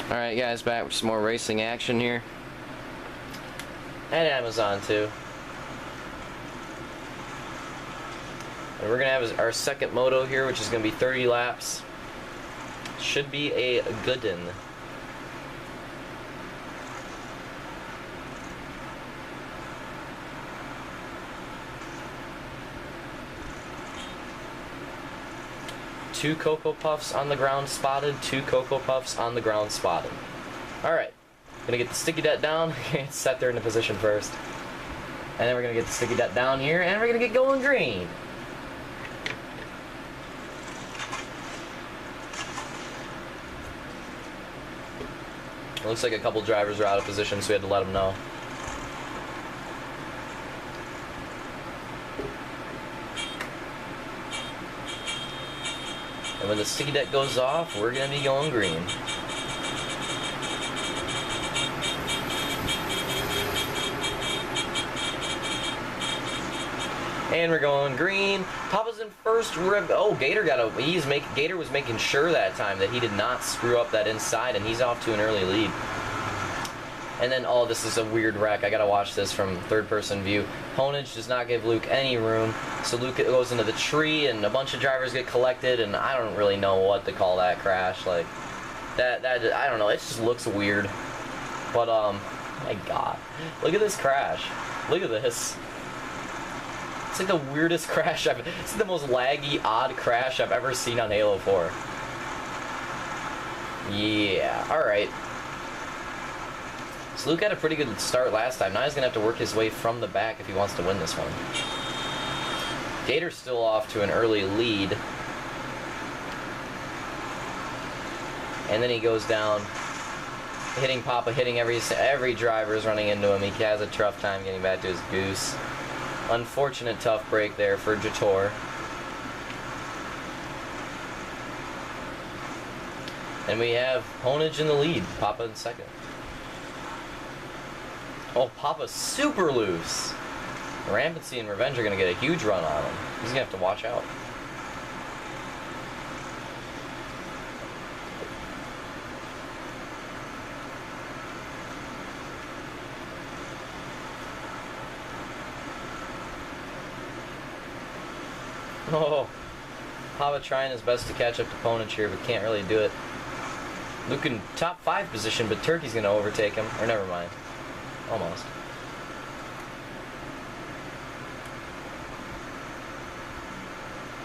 Alright guys, back with some more racing action here. And Amazon too. And we're going to have our second moto here, which is going to be 30 laps. Should be a good one. Two Cocoa Puffs on the ground spotted, 2 Cocoa Puffs on the ground spotted. Alright, gonna get the sticky det down, set there in the position first. And then we're gonna get the sticky det down here, and we're gonna get going green. It looks like a couple drivers are out of position, so we had to let them know. And when the sticky det goes off, we're going to be going green. And we're going green. Papa's in first. Oh, Gator Gator was making sure that time that he did not screw up that inside, and he's off to an early lead. And then, oh, this is a weird wreck. I gotta watch this from third-person view. Honage does not give Luke any room, so Luke goes into the tree, and a bunch of drivers get collected, and I don't really know what to call that crash. Like, that I don't know. It just looks weird. But, my God. Look at this crash. Look at this. It's like the weirdest crash it's the most laggy, odd crash I've ever seen on Halo 4. Yeah, alright. So Luke had a pretty good start last time. Now he's going to have to work his way from the back if he wants to win this one. Gator's still off to an early lead. And then he goes down, hitting Papa, hitting every driver's running into him. He has a tough time getting back to his goose. Unfortunate tough break there for Jator. And we have Honage in the lead, Papa in second. Oh, Papa's super loose. Rampancy and Revenge are going to get a huge run on him. He's going to have to watch out. Oh, Papa trying his best to catch up to Honage here, but can't really do it. Luke in top 5 position, but Turkey's going to overtake him. Or never mind. Almost.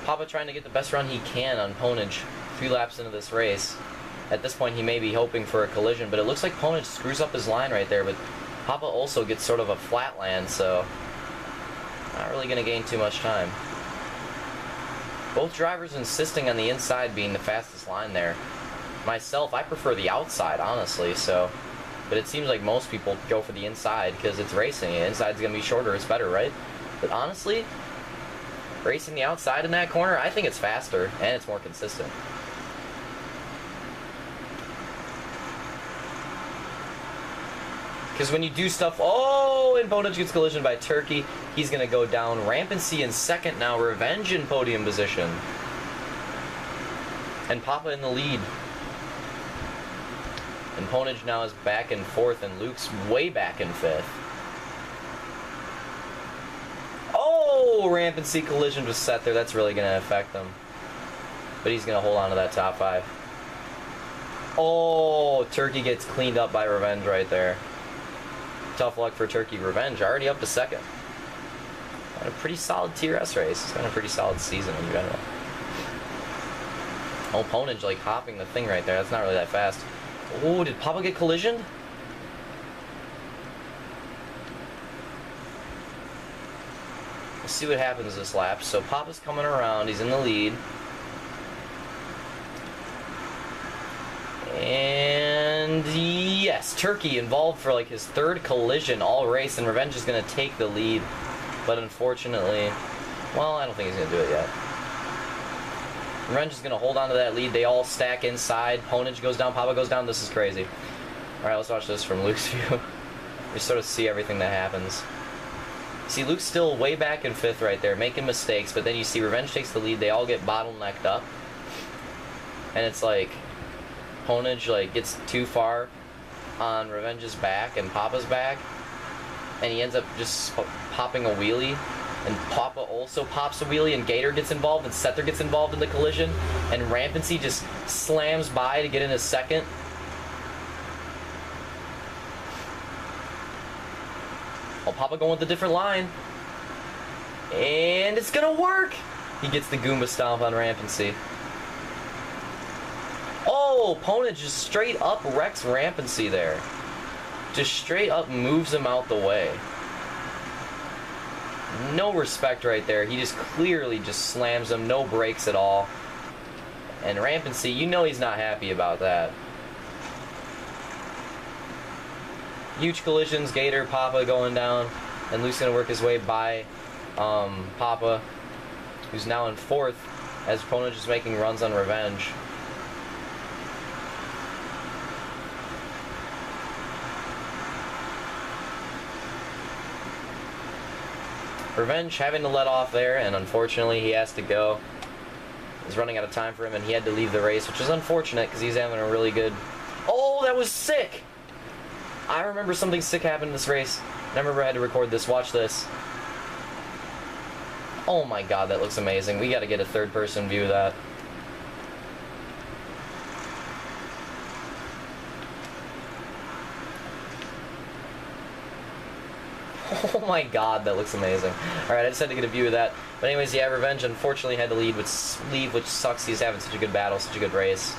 Papa trying to get the best run he can on Honage 3 laps into this race. At this point, he may be hoping for a collision, but it looks like Honage screws up his line right there, but Papa also gets sort of a flat land, so not really going to gain too much time. Both drivers insisting on the inside being the fastest line there. Myself, I prefer the outside, honestly, so... But it seems like most people go for the inside because it's racing. The inside's going to be shorter, it's better, right? But honestly, racing the outside in that corner, I think it's faster and it's more consistent. Because when you do stuff... Oh, and Honage gets collision by Turkey. He's going to go down. Rampancy in second now. Revenge in podium position. And Papa in the lead. And Honage now is back in 4th, and Luke's way back in 5th. Oh, Rampancy collision was set there. That's really going to affect them. But he's going to hold on to that top 5. Oh, Turkey gets cleaned up by Revenge right there. Tough luck for Turkey. Revenge already up to 2nd. And a pretty solid TRS race. It's been a pretty solid season in general. Oh, Honage like hopping the thing right there. That's not really that fast. Oh, did Papa get collisioned? Let's see what happens this lap. So Papa's coming around. He's in the lead. And yes, Turkey involved for like his 3rd collision all race, and Revenge is going to take the lead. But unfortunately, well, I don't think he's going to do it yet. Revenge is going to hold on to that lead. They all stack inside. Honage goes down. Papa goes down. This is crazy. Alright, let's watch this from Luke's view. We sort of see everything that happens. See, Luke's still way back in 5th right there, making mistakes, but then you see Revenge takes the lead. They all get bottlenecked up. And it's like, Ponage like gets too far on Revenge's back and Papa's back, and he ends up just popping a wheelie, and Papa also pops a wheelie, and Gator gets involved, and Sether gets involved in the collision, and Rampancy just slams by to get in his second. Oh, Papa going with a different line. And it's gonna work! He gets the Goomba Stomp on Rampancy. Oh, Ponage just straight up wrecks Rampancy there. Just straight up moves him out the way. No respect right there. He just clearly just slams him, no brakes at all. And Rampancy, you know he's not happy about that. Huge collisions, Gator, Papa going down, and Luke's gonna work his way by Papa, who's now in 4th, as Ponage is making runs on Revenge. Revenge having to let off there, and unfortunately he has to go. It's running out of time for him, and he had to leave the race, which is unfortunate because he's having a really good... Oh, that was sick! I remember something sick happened in this race. I remember I had to record this. Watch this. Oh my god, that looks amazing. We gotta get a third-person view of that. Oh my god, that looks amazing. Alright, I just had to get a view of that. But anyways, yeah, Revenge unfortunately had to leave, which sucks. He's having such a good battle, such a good race.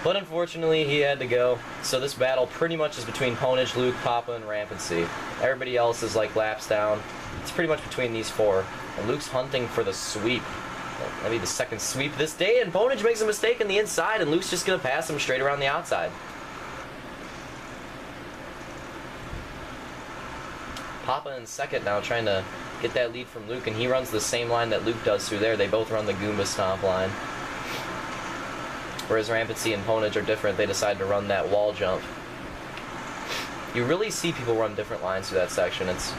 But unfortunately, he had to go. So this battle pretty much is between Ponage, Luke, Papa, and Rampancy. Everybody else is like laps down. It's pretty much between these 4. And Luke's hunting for the sweep. That'll be the second sweep this day, and Ponage makes a mistake in the inside, and Luke's just gonna pass him straight around the outside. Papa in second now, trying to get that lead from Luke, and he runs the same line that Luke does through there. They both run the Goomba Stomp line. Whereas Rampancy and Ponage are different, they decide to run that wall jump. You really see people run different lines through that section. It's...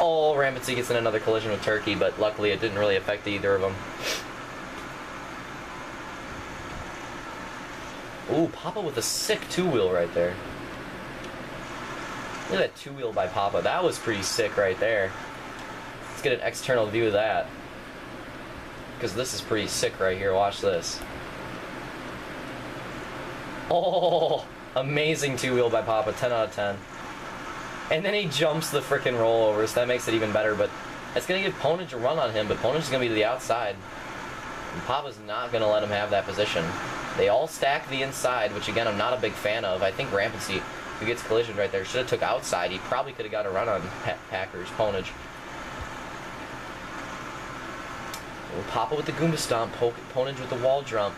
Oh, Rampancy gets in another collision with Turkey, but luckily it didn't really affect either of them. Ooh, Papa with a sick 2-wheel right there. Look at that 2-wheel by Papa. That was pretty sick right there. Let's get an external view of that. Because this is pretty sick right here. Watch this. Oh, amazing 2-wheel by Papa. 10 out of 10. And then he jumps the frickin' rollover, so that makes it even better. But it's going to give Ponage a run on him, but Ponage is going to be to the outside. And Papa's not going to let him have that position. They all stack the inside, which again, I'm not a big fan of. I think Rampancy, who gets collision right there, should have took outside. He probably could have got a run on Packers, Ponage. Papa with the Goomba Stomp, Ponage with the wall jump.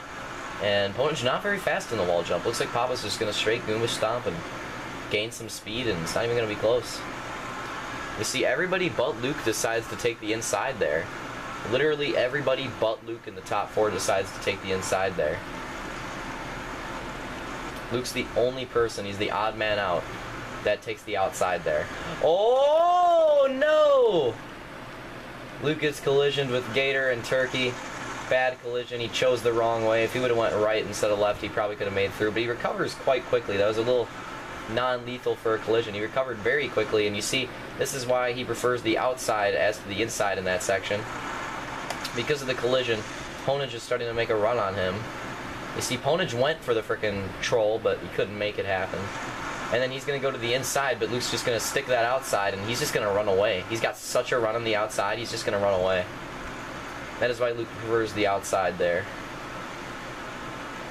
And Ponage not very fast in the wall jump. Looks like Papa's just going to straight Goomba Stomp and gain some speed, and it's not even going to be close. You see, everybody but Luke decides to take the inside there. Literally everybody but Luke in the top 4 decides to take the inside there. Luke's the only person, he's the odd man out, that takes the outside there. Oh, no! Luke gets collisioned with Gator and Turkey. Bad collision. He chose the wrong way. If he would have went right instead of left, he probably could have made through. But he recovers quite quickly. That was a little non-lethal for a collision. He recovered very quickly, and you see, this is why he prefers the outside as to the inside in that section. Because of the collision, Ponage is starting to make a run on him. You see, Ponage went for the frickin' troll, but he couldn't make it happen. And then he's going to go to the inside, but Luke's just going to stick that outside, and he's just going to run away. He's got such a run on the outside, he's just going to run away. That is why Luke prefers the outside there.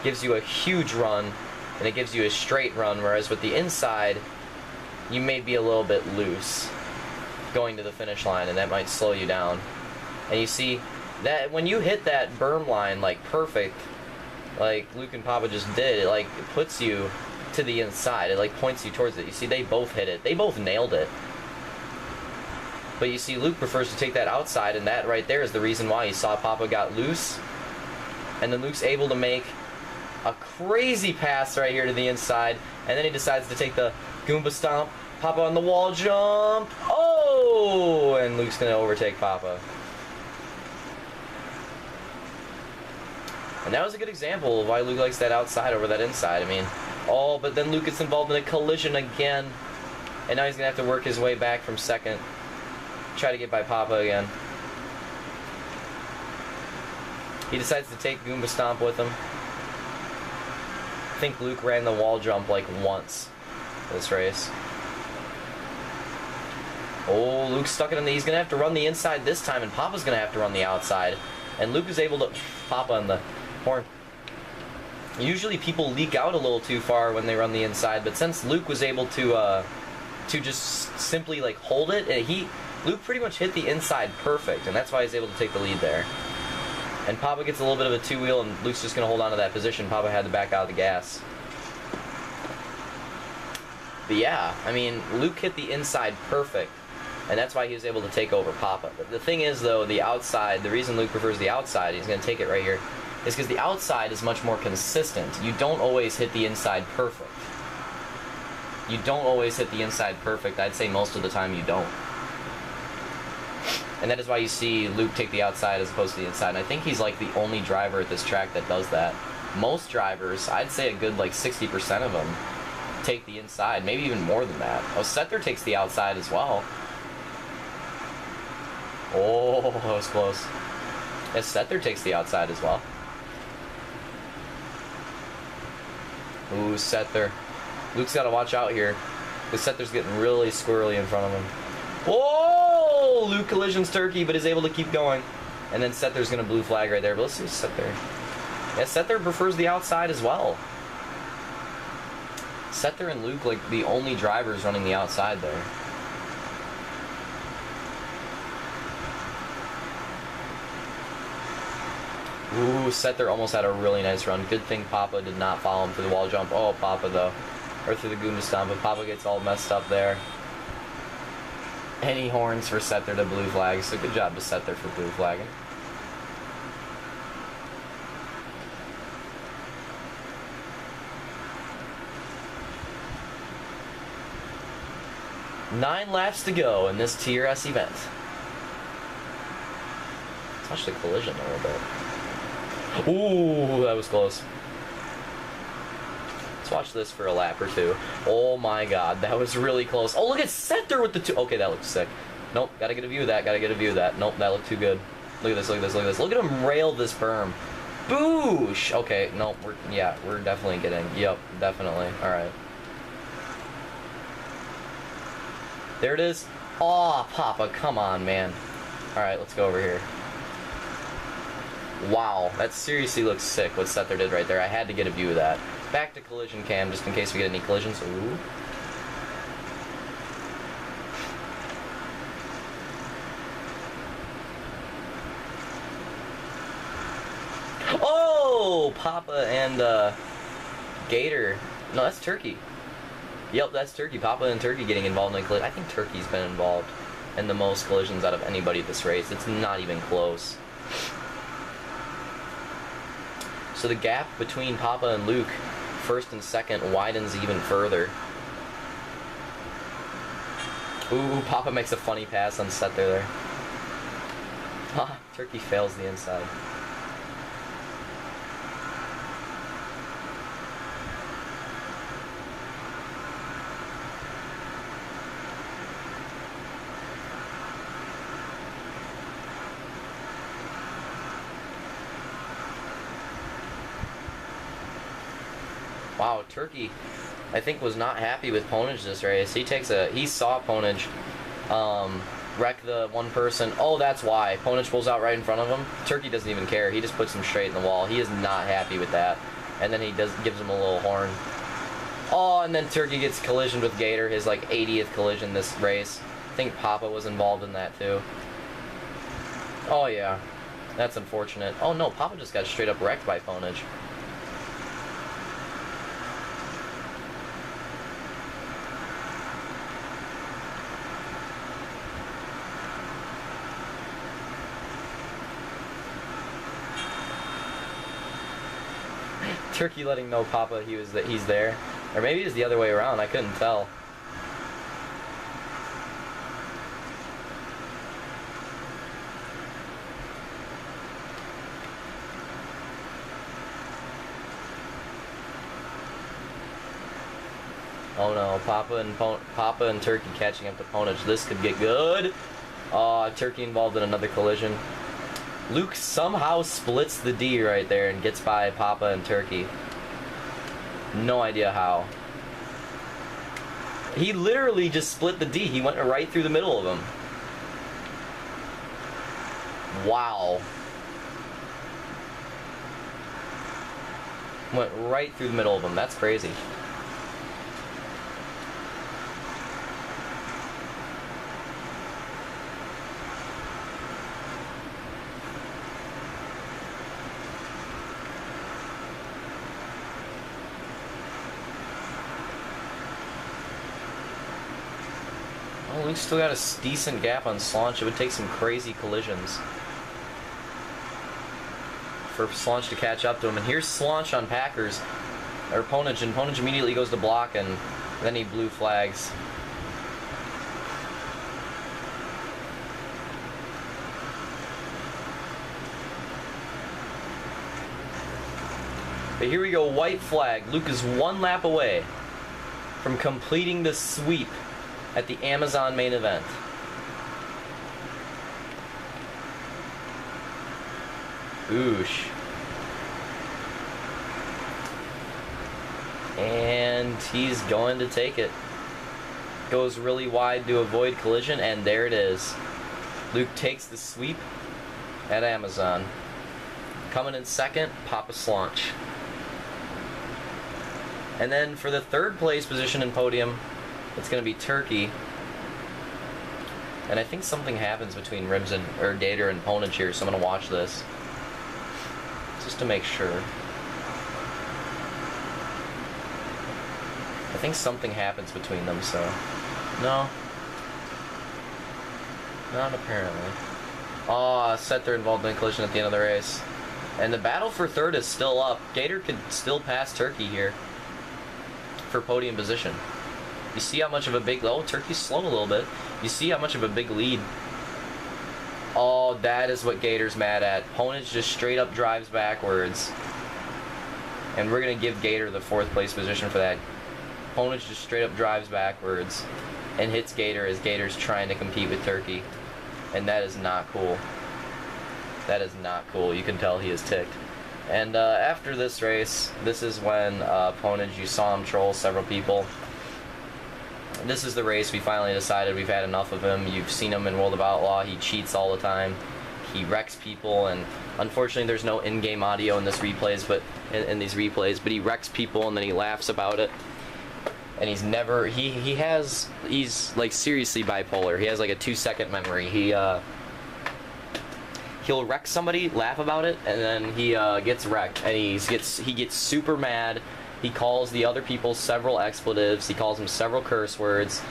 Gives you a huge run, and it gives you a straight run, whereas with the inside, you may be a little bit loose going to the finish line, and that might slow you down. And you see, that when you hit that berm line, like, perfect, like Luke and Papa just did, it, like, it puts you to the inside. It, like, points you towards it. You see, they both hit it. They both nailed it. But you see, Luke prefers to take that outside, and that right there is the reason why. You saw Papa got loose, and then Luke's able to make a crazy pass right here to the inside, and then he decides to take the Goomba Stomp. Papa on the wall jump. Oh! And Luke's going to overtake Papa. And that was a good example of why Luke likes that outside over that inside. I mean, but then Luke gets involved in a collision again. And now he's going to have to work his way back from second. Try to get by Papa again. He decides to take Goomba Stomp with him. I think Luke ran the wall jump like once this race. Oh, Luke's stuck it in the... He's going to have to run the inside this time, and Papa's going to have to run the outside. And Luke is able to... Papa on the horn. Usually people leak out a little too far when they run the inside, but since Luke was able to just simply like hold it, Luke pretty much hit the inside perfect, and that's why he's able to take the lead there. And Papa gets a little bit of a two-wheel, and Luke's just going to hold on to that position. Papa had to back out of the gas. But yeah, I mean, Luke hit the inside perfect, and that's why he was able to take over Papa. But the thing is, though, the outside, the reason Luke prefers the outside, he's going to take it right here, is because the outside is much more consistent. You don't always hit the inside perfect. You don't always hit the inside perfect. I'd say most of the time you don't. And that is why you see Luke take the outside as opposed to the inside. And I think he's like the only driver at this track that does that. Most drivers, I'd say a good like 60% of them, take the inside, maybe even more than that. Oh, Sether takes the outside as well. Oh, that was close. Yes, Sether takes the outside as well. Ooh, Sether. Luke's got to watch out here, because Sether's getting really squirrely in front of him. Whoa! Luke collisions Turkey, but is able to keep going. And then Sether's going to blue flag right there. But let's see Sether. Yeah, Sether prefers the outside as well. Sether and Luke, like, the only drivers running the outside there. Ooh, Sether almost had a really nice run. Good thing Papa did not follow him through the wall jump. Oh, Papa, though. Or through the Goomba Stomp, but Papa gets all messed up there. Any horns for Sether to blue flag. So good job to Sether for blue flagging. Nine laps to go in this TRS event. Touch the collision a little bit. Ooh, that was close. Let's watch this for a lap or two. Oh my god, that was really close. Oh, look at Sether with the two. Okay, that looks sick. Nope, gotta get a view of that, gotta get a view of that. Nope, that looked too good. Look at this, look at this, look at this. Look at him rail this berm. Boosh! Okay, nope, we're definitely getting, yep, definitely. Alright. There it is. Aw, Papa, come on, man. Alright, let's go over here. Wow, that seriously looks sick what Sether did right there. I had to get a view of that. Back to collision cam just in case we get any collisions. Ooh. Oh, Papa and Gator. No, that's Turkey. Yep, that's Turkey. Papa and Turkey getting involved in a collision. I think Turkey's been involved in the most collisions out of anybody at this race. It's not even close. So the gap between Papa and Luke, first and second, widens even further. Ooh, Papa makes a funny pass on Sether there. Ah, Turkey fails the inside. Wow, Turkey, I think, was not happy with Ponage this race. He saw Ponage wreck the one person. Oh, that's why. Ponage pulls out right in front of him. Turkey doesn't even care. He just puts him straight in the wall. He is not happy with that. And then he gives him a little horn. Oh, and then Turkey gets collisioned with Gator, his like 80th collision this race. I think Papa was involved in that too. Oh yeah, that's unfortunate. Oh no, Papa just got straight up wrecked by Ponage. Turkey letting know Papa he's there, or maybe it's the other way around. I couldn't tell. Oh no, Papa and Turkey catching up to Ponage. This could get good. Turkey involved in another collision. Luke somehow splits the D right there and gets by Papa and Turkey. No idea how. He literally just split the D. He went right through the middle of him. Wow. Went right through the middle of him. That's crazy. Oh, Luke's still got a decent gap on Slaunch. It would take some crazy collisions for Slaunch to catch up to him. And here's Slaunch on Packers, or Ponage, and Ponage immediately goes to block, and then he blue flags. But here we go, white flag. Luke is one lap away from completing the sweep at the Amazon main event. Oosh. And he's going to take it. Goes really wide to avoid collision, and there it is. Luke takes the sweep at Amazon. Coming in second, Papa Slaunch. And then for the third place position in podium, it's going to be Turkey. And I think something happens between Ribs and Gator and Ponage here, so I'm going to watch this just to make sure. I think something happens between them, so no, not apparently. Oh, Setzer involved in a collision at the end of the race, and the battle for third is still up. Gator could still pass Turkey here for podium position. You see how much of a big... Oh, Turkey's slowed a little bit. You see how much of a big lead. Oh, that is what Gator's mad at. Ponage just straight up drives backwards. And we're going to give Gator the fourth place position for that. Ponage just straight up drives backwards and hits Gator as Gator's trying to compete with Turkey. And that is not cool. That is not cool. You can tell he is ticked. And after this race, this is when Ponage, you saw him troll several people. This is the race we finally decided we've had enough of him. You've seen him in World of Outlaw. He cheats all the time. He wrecks people, and unfortunately there's no in-game audio in this replays, but in these replays, but he wrecks people and then he laughs about it. And he's never, he's like seriously bipolar. He has like a 2-second memory. He'll wreck somebody, laugh about it, and then he gets wrecked, and he gets super mad. He calls the other people several expletives. He calls them several curse words,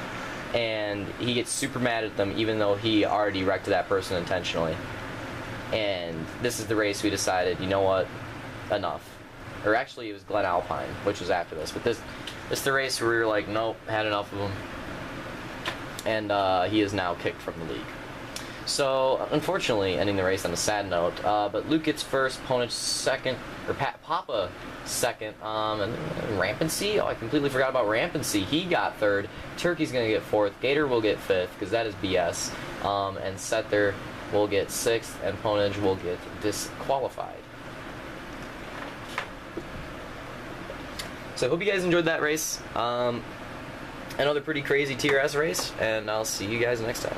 and he gets super mad at them, even though he already wrecked that person intentionally. And this is the race we decided, you know what, enough. Or actually, it was Glen Alpine, which was after this. But this is the race where we were like, nope, had enough of him. And he is now kicked from the league. So, unfortunately, ending the race on a sad note. But Luke gets first, Ponage second, or Papa second, and Rampancy. Oh, I completely forgot about Rampancy. He got third. Turkey's going to get fourth. Gator will get fifth, because that is BS. And Setzer will get sixth, and Ponage will get disqualified. So I hope you guys enjoyed that race. Another pretty crazy TRS race, and I'll see you guys next time.